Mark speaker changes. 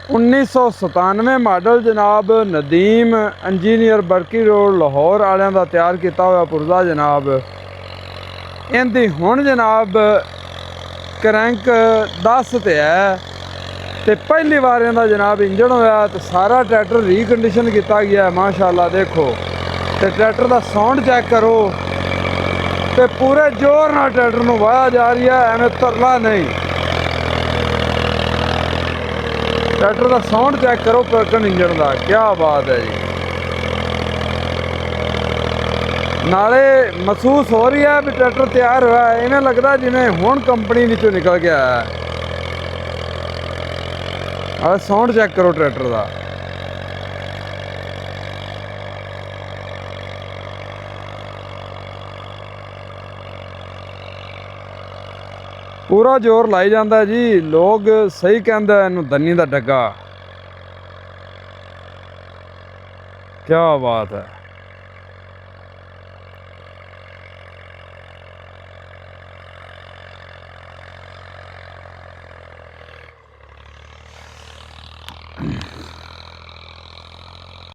Speaker 1: 1997 model जनाब, Nadeem engineer बरकी road Lahore वालों का तैयार किया हुआ पुर्जा जनाब। इनकी हुण जनाब क्रैंक 10 ते है, तो पहली बार इनका जनाब इंजन होया तो सारा ट्रैक्टर रीकंडीशन किया गया है माशाअल्लाह। देखो तो ट्रैक्टर का साउंड चेक करो, तो पूरे जोर नाल ट्रैक्टर नूं वाया जा रही है, एवें तरला नहीं। ट्रैक्टर का साउंड चेक करो परकन इंजन का, क्या बात है जी। नाले महसूस हो रही है भी ट्रैक्टर तैयार हुआ है, इवें लगता जिवें हुण कंपनी विचों निकल गया है। और साउंड चेक करो ट्रैक्टर का। पूरा जोर लाई जाता है जी, लोग सही कहते हैं इनू दनी का डग्गा। क्या बात है।